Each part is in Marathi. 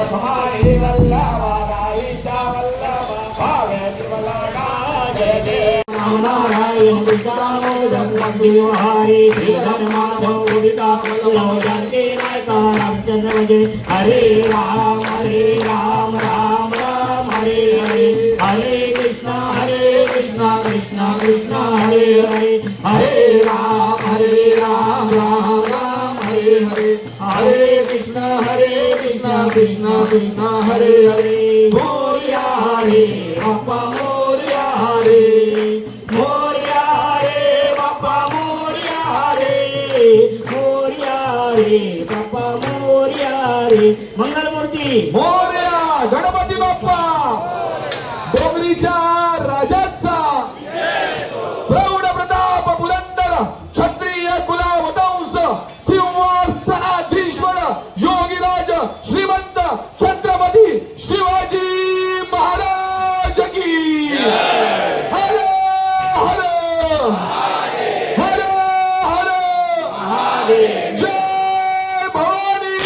प्रथमाई वल्लभा गाईच्या वल्लभा भावे विमला गाय जय राम नारायण हरे श्रीधर माधव गोविंदा वल्लभ जानकी नायका रामचंद्र वजे हरे राम राम राम हरे हरे हरे कृष्णा कृष्णा कृष्णा हरे हरे हरे राम राम राम हरे हरे हरे कृष्णा कृष्णा हरे हरे मोरया रे बाप्पा मोरया रे बाप्पा मोरया रे बाप्पा मोरया रे मंगलमूर्ती मोरया गणपती बाप्पा डोंगरीच्या राजाचा प्रौढ प्रताप पुरंदर क्षत्रिय कुलावतंस सिंहासनाधीश्वर योगीराज श्रीमंत छत्रपती शिवाजी महाराज की हर हर हर हर जय भवानी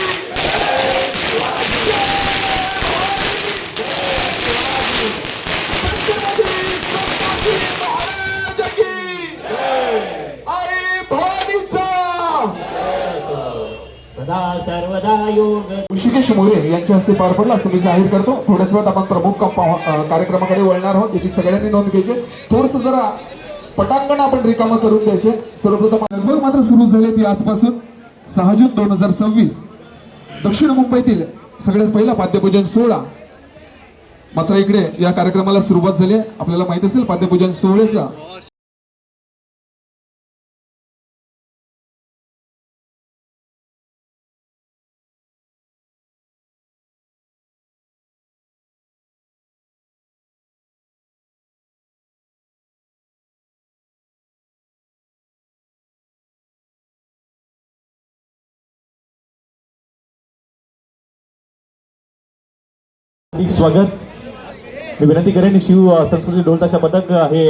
सदा सर्वदा योग ऋषिकेश मोरे यांच्या हस्ते पार पडला असं मी जाहीर करतो. थोड्याच वेळात आपण प्रमुख कार्यक्रमाकडे वळणार आहोत, याची सगळ्यांनी नोंद घ्यायची. थोडस जरा पटांगण आपण रिकामा करून द्यायचे. सर्वप्रथम लगबग मात्र सुरू झाली ती आजपासून 6 जून 2026 दक्षिण मुंबईतील सगळ्यात पहिला पाद्यपूजन सोहळा. मात्र इकडे या कार्यक्रमाला सुरुवात झाली आहे. आपल्याला माहित असेल पाद्यपूजन सोहळ्याचा स्वागत. मी विनंती करेन शिव संस्कृती ढोलताशा पथक हे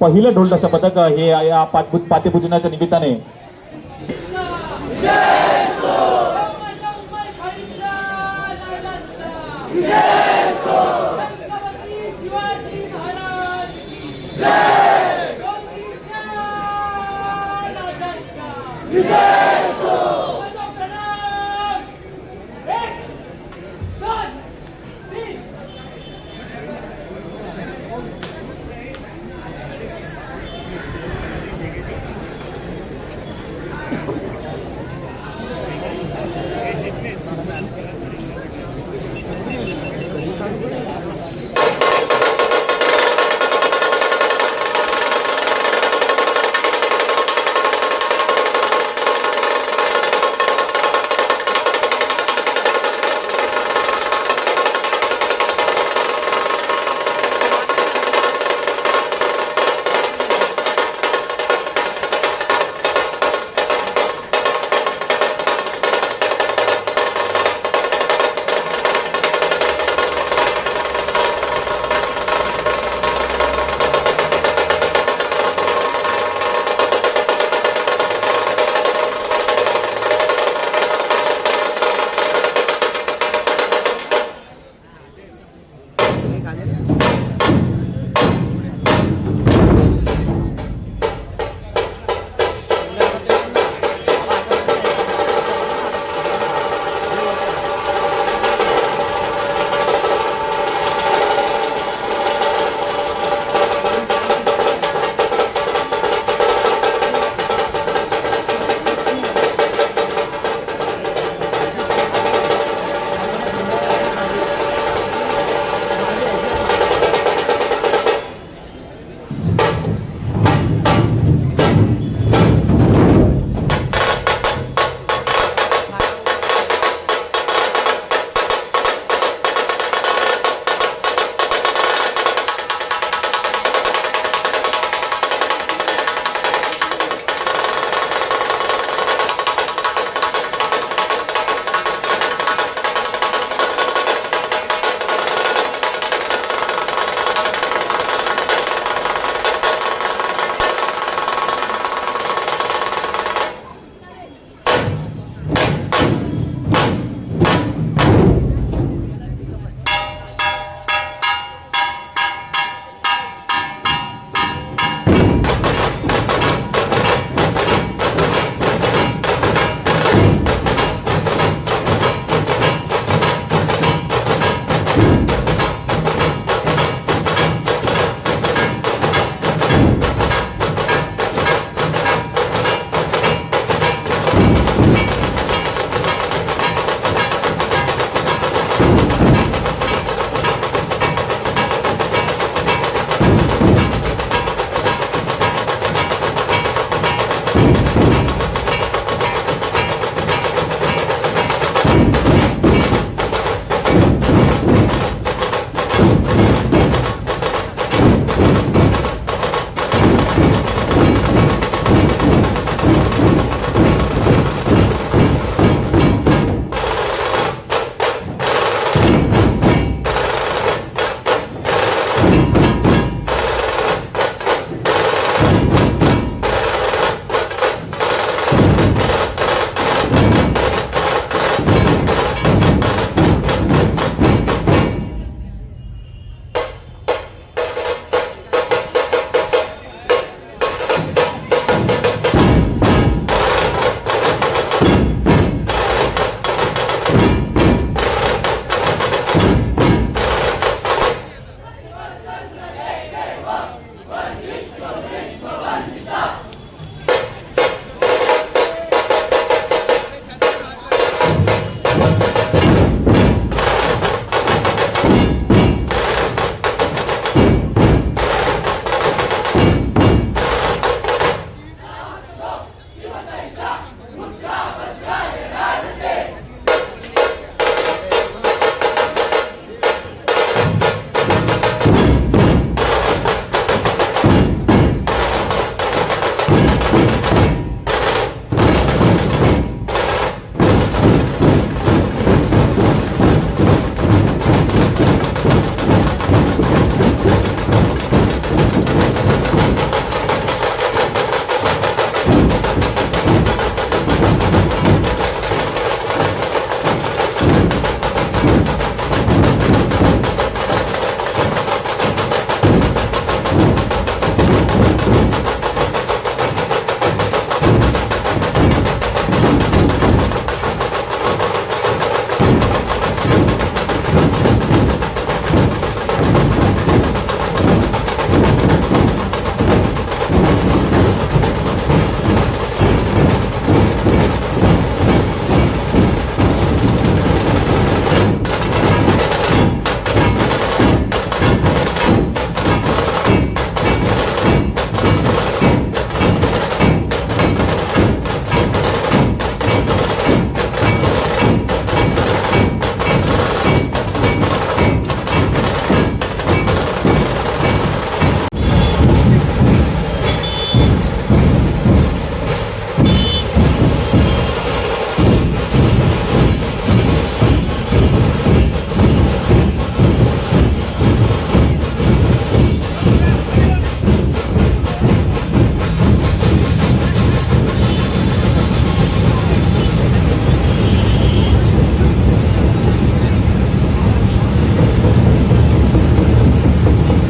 पहिलं ढोलताशा पथक हे या पाद्यपूजनाच्या निमित्ताने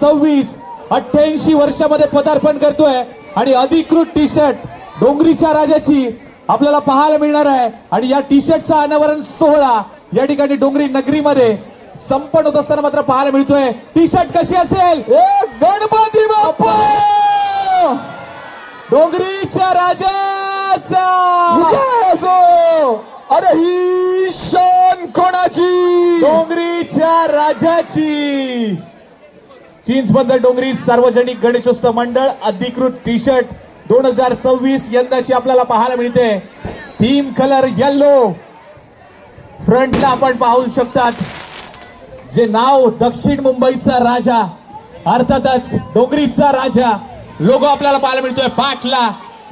2026 88 वर्षामध्ये पदार्पण करतोय आणि अधिकृत टी शर्ट डोंगरीच्या राजाची आपल्याला पाहायला मिळणार आहे आणि या टी शर्टचा अनावरण सोहळा या ठिकाणी डोंगरी नगरीमध्ये संपन्न होत असताना मात्र पाहायला मिळतोय. टी शर्ट कशी असेल? गणपती बाप्पा डोंगरीच्या राजाचा विजय असो. अरे ही शान कोणाची? डोंगरीच्या राजाची. चिंचबंदर डोंगरी सार्वजनिक गणेशोत्सव मंडळ अधिकृत टी शर्ट 2026 यंदाची आपल्याला पाहायला मिळते. Theme colour yellow. फ्रंटला आपण पाहू शकतात जे नाव दक्षिण मुंबईचा राजा अर्थातच डोंगरीचा राजा लोगो आपल्याला पाहायला मिळतोय. पाठला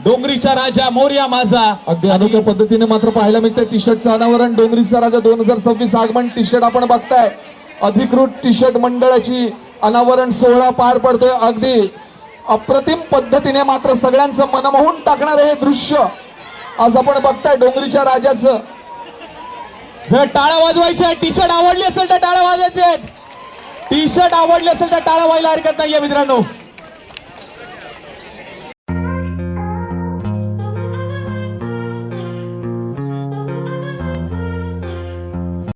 डोंगरीचा राजा मोरया माझा. अगदी अनोख्या पद्धतीने मात्र पाहायला मिळतंय टी शर्टचं अनावरण. डोंगरीचा राजा 2026 आगमन टी शर्ट आपण बघताय. अधिकृत टी शर्ट मंडळाची अनावरण सोहळा पार पडतोय. अगदी अप्रतिम पद्धतीने मात्र सगळ्यांचं मन मोहून टाकणारे हे दृश्य आज आपण बघताय डोंगरीच्या राजाचं. जर टाळ्या वाजवायच्या टी शर्ट आवडली असेल तर टाळ्या वाजवायचे. टी शर्ट आवडले असेल तर टाळ्या व्हायला हरकत नाहीये मित्रांनो.